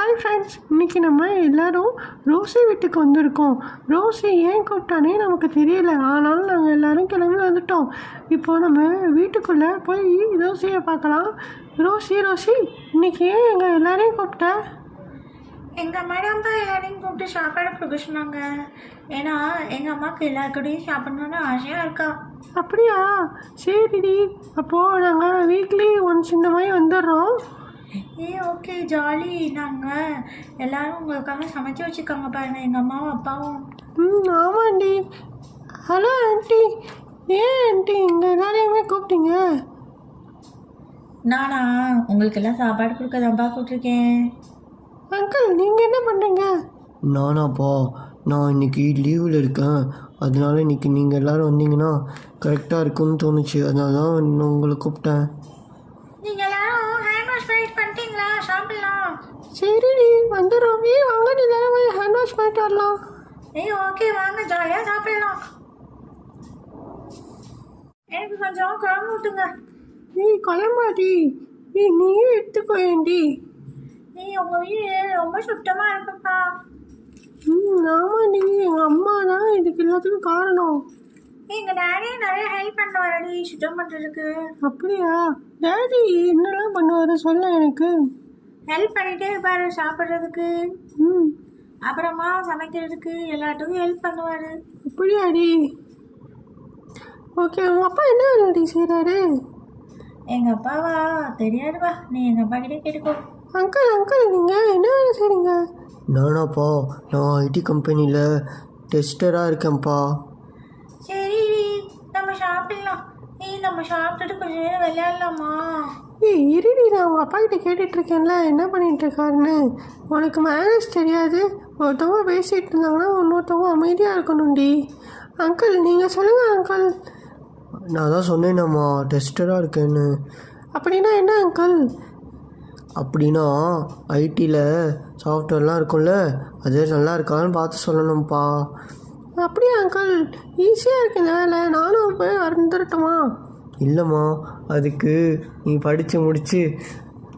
Hi friends, இன்றைக்கி நம்ம எல்லோரும் ரோசி வீட்டுக்கு வந்திருக்கோம். ரோசி ஏன் கூப்பிட்டானே நமக்கு தெரியல, ஆனாலும் நாங்கள் எல்லோரும் கிளம்பி வந்துட்டோம். இப்போது நம்ம வீட்டுக்குள்ளே போய் ரோசியை பார்க்கலாம். ரோசி இன்னைக்கு ஏன் எங்கள் எல்லோரையும் கூப்பிட்ட? எங்கள் மேடம் தான் எல்லாரையும் கூப்பிட்டு சாப்பாடு கொடுக்க சொன்னாங்க. ஏன்னா எங்கள் அம்மாவுக்கு எல்லாருக்கூடையும் சாப்பிட்ணுன்னு ஆசையாக இருக்கா. அப்படியா? சரிடி, அப்போது நாங்கள் வீக்லி ஒன்ஸ் இந்த மாதிரி வந்துடுறோம். Okay, jolly. நாங்கள் எல்லோரும் உங்களுக்காக சமைச்சு வச்சுருக்காங்க பாருங்க, எங்கள் அம்மாவும் அப்பாவும். ஆமாண்டி. ஹலோ ஆண்டி, ஏன் ஆண்டி இங்கே எல்லாரையுமே கூப்பிட்டீங்க? நானா உங்களுக்கு எல்லாம் சாப்பாடு கொடுக்க தான்ப்பா கூப்பிட்ருக்கேன். அங்கிள், நீங்கள் என்ன பண்ணுறீங்க? நானாப்பா, நான் இன்றைக்கி லீவில் இருக்கேன். அதனால இன்றைக்கி நீங்கள் எல்லோரும் வந்தீங்கன்னா கரெக்டாக இருக்குன்னு தோணுச்சு. அதனால தான் உங்களை கூப்பிட்டேன். நீங்கள் எல்லாரும் ஹேண்ட் வாஷ் பண்ணிட்டீங்களா? சாப்பிட்லாம். சரிடி, வந்துடுறோம். வாங்க, நீ எல்லாரும் ஹேண்ட் வாஷ் பண்ணிட்டு வரலாம். ஓகே, வாங்க ஜாலியாக சாப்பிட்லாம். எனக்கு கொஞ்சம் குழம்பு ஊட்டுங்க. குழம்பாடி, நீயே எடுத்துக்கோயேண்டி. உங்கள் வீடு ரொம்ப சுத்தமாக இருக்குப்பா. ஆமாண்டி, எங்கள் அம்மா தான் இதுக்கு எல்லாத்துக்கும் காரணம். எங்கள் டேடியும் நிறைய ஹெல்ப் பண்ணுவாரடி சுத்தம் பண்ணுறதுக்கு. அப்படியா? டேடி என்னெல்லாம் பண்ணுவார் சொல்ல எனக்கு. ஹெல்ப் பண்ணிகிட்டே இருப்பார் சாப்பிட்றதுக்கு, அப்புறமா சமைக்கிறதுக்கு எல்லாத்துக்கும் ஹெல்ப் பண்ணுவார். அப்படியாடி? ஓகே, உங்கள் அப்பா என்ன வேலைடி செய்கிறாரு? எங்கள் அப்பாவா? தெரியாதுப்பா, நீ எங்கள் அப்பா கிட்டே கேட்டுக்கோ. அங்கிள் நீங்கள் என்ன வேலை செய்கிறீங்க? நானாப்பா, நான் ஐடி கம்பெனியில் டெஸ்டராக இருக்கேன்ப்பா. சரி, நம்ம சாப்பிடலாம். நம்ம சாப்பிட்டுட்டு கொஞ்சம் நேரம் விளையாடலாமா? இருடி, நான் உங்கள் அப்பா கிட்ட கேட்டுட்ருக்கேன்ல என்ன பண்ணிகிட்டு இருக்காருன்னு. உனக்கு மேனேஜ் தெரியாது. ஒருத்தவங்க பேசிகிட்டு இருந்தாங்கன்னா இன்னொருத்தவங்க அமைதியாக இருக்கணும்டி. அங்கிள் நீங்கள் சொல்லுங்கள் அங்கிள். நான் தான் சொன்னேனம்மா, டெஸ்டராக இருக்கேன்னு. அப்படின்னா என்ன அங்கிள்? அப்படின்னா ஐடியில் சாஃப்ட்வேர்லாம் இருக்கும்ல, அது நல்லா இருக்கான்னு பார்த்து சொல்லணும்ப்பா. அப்படியா அங்கிள்? ஈஸியாக இருக்கு இந்த வேலை, நானும் போய் வந்துடட்டுமா? இல்லைம்மா, அதுக்கு நீ படித்து முடித்து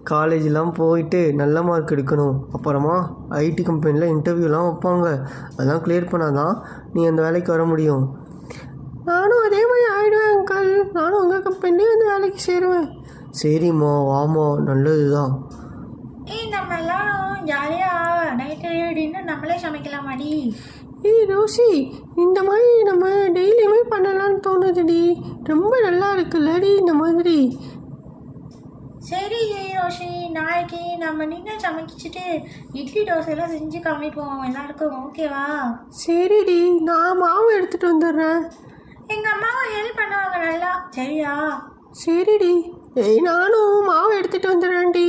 காலேஜெலாம் போயிட்டு நல்ல மார்க் எடுக்கணும். அப்புறமா ஐடி கம்பெனியில் இன்டர்வியூலாம் வைப்பாங்க. அதெல்லாம் கிளியர் பண்ணால் தான் நீ அந்த வேலைக்கு வர முடியும். நானும் அதே மாதிரி ஆகிடுவேன் அங்கிள். நானும் உங்கள் கம்பெனிலேயே அந்த வேலைக்கு சேருவேன். சரிம்மா, வாமா, நல்லது தான். நம்ம எல்லாரும் ஜாலியாக நைட்டு டின்னர் நம்மளே சமைக்கலாமாடி? ரோசி, இந்த மாதிரி நம்ம டெய்லியுமே பண்ணலான்னு தோணுதுடி. ரொம்ப நல்லா இருக்குல்லடி இந்த மாதிரி. சரி ரோஷி, நாளைக்கு நம்ம நின்று சமைச்சிட்டு இட்லி தோசைலாம் செஞ்சு காமிப்போம் எல்லாருக்கும், ஓகேவா? சரிடி, நான் மாவு எடுத்துகிட்டு வந்துடுறேன். எங்கள் அம்மாவும் ஹெல்ப் பண்ணுவாங்க நல்லா, சரியா? சரிடி, நானும் மாவு எடுத்துகிட்டு வந்துடுறேன்டி.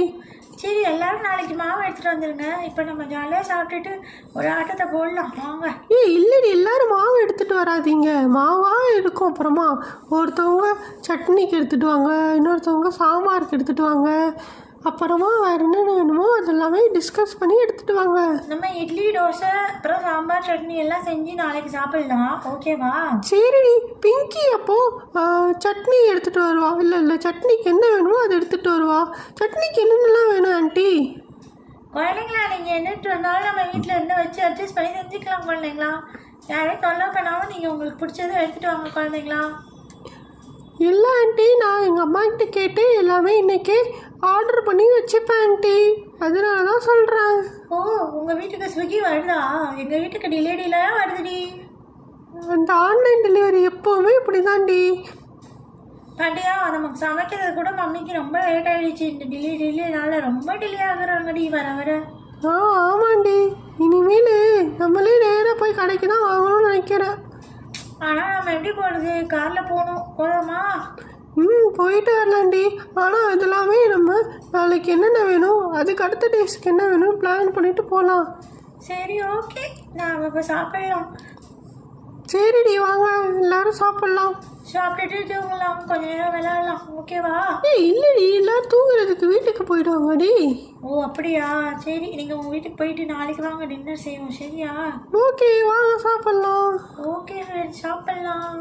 சரி, எல்லோரும் நாளைக்கு மாவு எடுத்துகிட்டு வந்துடுங்க. இப்போ நம்ம ஜாலியாக சாப்பிட்டுட்டு ஒரு ஆட்டத்தை போடலாம், வாங்க. இல்லைடி, எல்லோரும் மாவு எடுத்துகிட்டு வராதிங்க. மாவாக இருக்கும். அப்புறமா ஒருத்தவங்க சட்னிக்கு எடுத்துகிட்டு வாங்க, இன்னொருத்தவங்க சாம்பாருக்கு எடுத்துகிட்டு வாங்க. அப்புறமா வேறு என்னென்ன வேணுமோ அதெல்லாமே டிஸ்கஸ் பண்ணி எடுத்துகிட்டு வாங்க. நம்ம இட்லி தோசை அப்புறம் சாம்பார் சட்னி எல்லாம் செஞ்சு நாளைக்கு சாப்பிடலாம், ஓகேவா? சரிடி. பிங்கி அப்போது சட்னி எடுத்துகிட்டு வருவா. இல்லை சட்னிக்கு என்ன வேணுமோ அதை எடுத்துகிட்டு வருவா. சட்னிக்கு என்னென்னலாம் வேணும் ஆண்டி? குழந்தைங்களா, நீங்கள் என்னட்டு வந்தாலும் நம்ம வீட்டில் என்ன வச்சு அட்ஜஸ்ட் பண்ணி செஞ்சுக்கலாம் குழந்தைங்களா. யாரையும் தொல்லை பண்ணாமல் நீங்கள் உங்களுக்கு பிடிச்சதை எடுத்துகிட்டு வாங்க குழந்தைங்களா. இல்லை ஆண்டி, நான் எங்கள் அம்மா கிட்ட கேட்டு எல்லாமே இன்றைக்கி ஆர்டர் பண்ணி வச்சுப்பேன் ஆண்டி. அதனால தான் சொல்கிறேன். ஓ, உங்கள் வீட்டுக்கு ஸ்விக்கி வருதா? எங்கள் வீட்டுக்கு டிலே வருதுடி. அந்த ஆன்லைன் டெலிவரி எப்போவுமே இப்படி தான்டி. பாண்டியா, நமக்கு சமைக்கிறது கூட மம்மிக்கு ரொம்ப லேட் ஆகிடுச்சு. இந்த டிலேனால ரொம்ப டிலே ஆகுறாங்கடி வர. ஆமாண்டி, இனிமேல் நம்மளே நேராக போய் கடைக்கு தான் வாங்கணும்னு நினைக்கிறேன். ஆனால் நம்ம எப்படி போகிறது? காரில் போகணும், போதாமா? போயிட்டு வரலாண்டி. ஆனால் அதெல்லாமே நம்ம நாளைக்கு என்னென்ன வேணும், அதுக்கு அடுத்த டேஸ்க்கு என்ன வேணும்னு பிளான் பண்ணிவிட்டு போகலாம். சரி, ஓகே, நாம் இப்போ சாப்பிடலாம். சரிடி, வாங்க எல்லாரும் சாப்பிட்லாம். சாப்பிட்டுட்டு தூங்கலாம், கொஞ்ச நேரம் விளையாடலாம், ஓகேவா? இல்லைடி, எல்லோரும் தூங்குறதுக்கு வீட்டுக்கு போயிடுவாங்கடி. ஓ அப்படியா? சரி, நீங்கள் உங்கள் வீட்டுக்கு போயிட்டு நாளைக்கு வாங்க, டின்னர் செய்வோம், சரியா? ஓகே, வாங்க சாப்பிட்லாம். ஓகே ஃப்ரெண்ட்ஸ், சாப்பிட்லாம்.